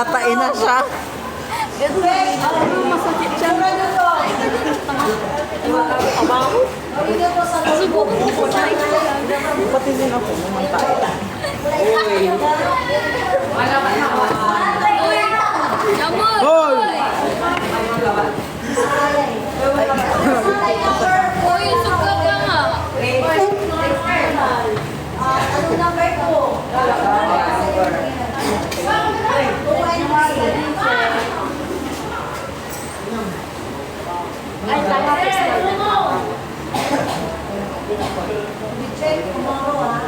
Natatain na siya. Masakit siya. Abaho. Subukan ko sa Pati din ako mamantay. Jamon! Hoy! Uy, suka ka nga. Ano number ko? Ay, tapos na. Check tomorrow, ha?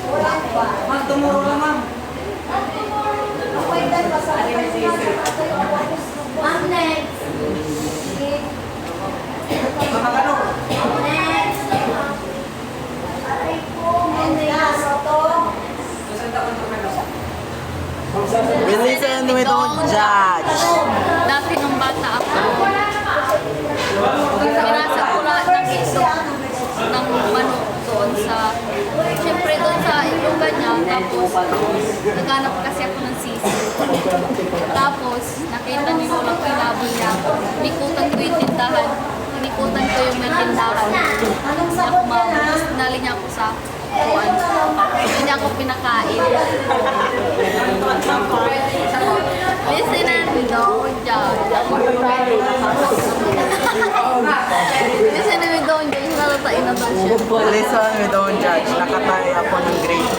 Wala pa. Ma'am, tumuro na ma'am. Appointed pa sa Ma'am, next. Makakano? Next. Aray po. Next. Soto. We listen, we don't judge. Dati nung bata ako, pinasa ko lahat ng itlog ng manok doon sa, siyempre doon sa ilugan niya, tapos naghanap kasi ako ng sisi. Tapos nakita ni Lola ko yung labi niya, nikutan ko yung tindahan, nikutan ko yung may tindahan. Anong sabot yan, ha? Tapos nali niya ako sa kuwan. Hindi niya ako pinakain. Listen and don't judge. Listen and don't judge. Natatain na daw siya. Listen, we don't judge. Nakatay ako ng grade 3.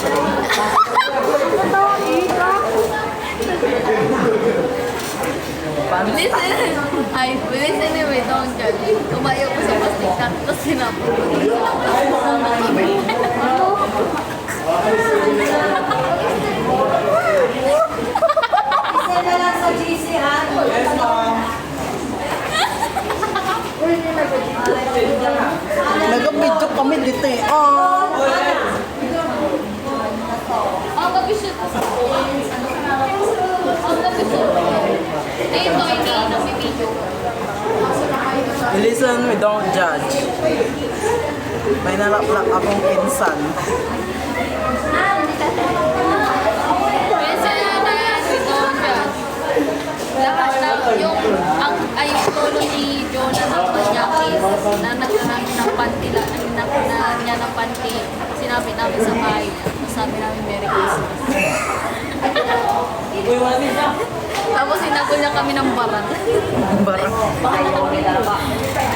Listen and we don't judge. Tumayo ko sa plastic tapos sinapot ko. Isa na lang sa GC, ha? Nag-video kami dito eh. Oh. Ang kabisot. Ang kabisot. Dito, hindi nabibidyo. We listen, we don't judge. May nalaplak akong pinsan. Listen and we don't judge. Lahat na yung yung lolo ni Jonah ng Panyakis na nagkaroon ng panty na niya ng panty. Sinabi namin sa bahay niya. Sabi namin Merry Christmas. Tapos sinagot niya kami ng barang. Barang.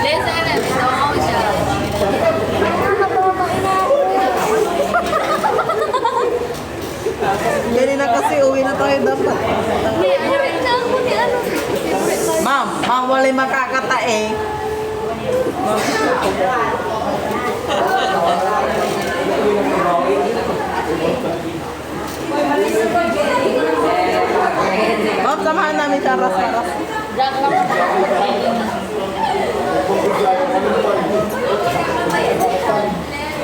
Listen and we don't judge. Ganyan na kasi uwi na tayo dapat. Ma'am, wala'y makakatae. Ma'am, samahan namin sa ras-ras.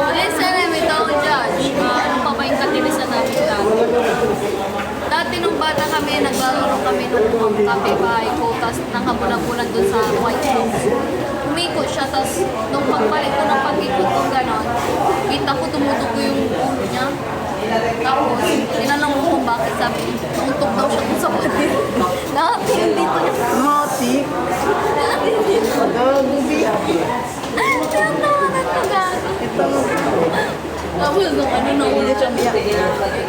Listen and we don't judge. Ano pa ba yung katilisan namin dati? Dati nung bata kami, naglalaro kami nung kape bahay ko, tapos nakabulan-bulan dun sa White House. Umikot siya, tapos nung pagbalik ko ng pag-ikot ko gano'n, kita ko tumutugo yung ulo niya. Tapos, tinanong ko kung bakit, sabi, nauntog daw siya dun sa padir. Nakati yung dito niya. Mati. Nakati yung dito. Gubi. Tinatawanan ko gano'n. Tapos nung naulit siya niya.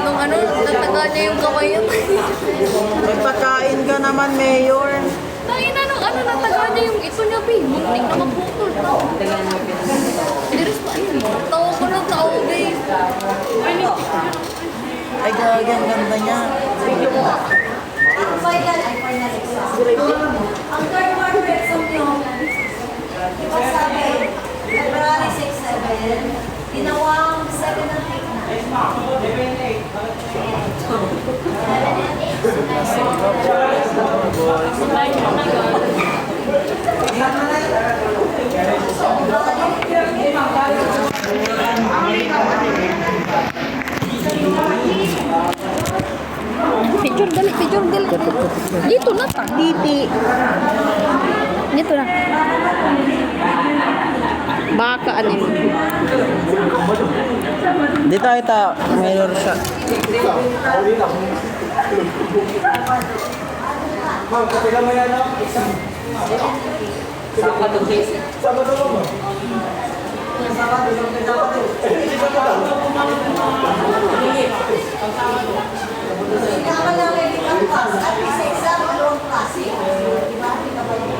Nung nataga niya yung kamay niya. May pagkain ka naman, Mayor. Tangina nung nataga niya yung ito niya, babe. Muntik na maputol. Diris pa yun. Tawa ko ng tao, babe. Ay, gagi, ang ganda niya. Ang final exam. Ang third quarter exam nyo, diba sabi, February 6, 7, ginawang 7 and 8 na. Picture dali. Dito na ta. Dito na. Baka ano yun. Dito ito, mayroon siya. Kailangan lang medical class. At least exam alone klase. Di ba? Hindi ka ba yun?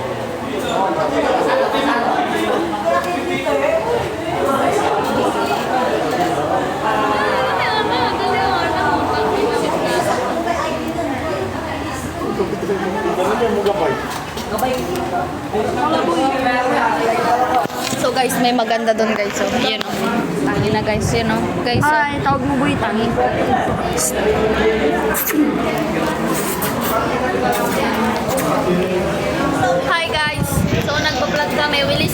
Kaya kiniter. Kung may ID dun, So guys, may maganda doon guys. So, yun o. Tangi na guys, yun o. Guys, so. Ay, tawag mo boy, tangi. Hi guys! So nagpa-vlog kami. Willie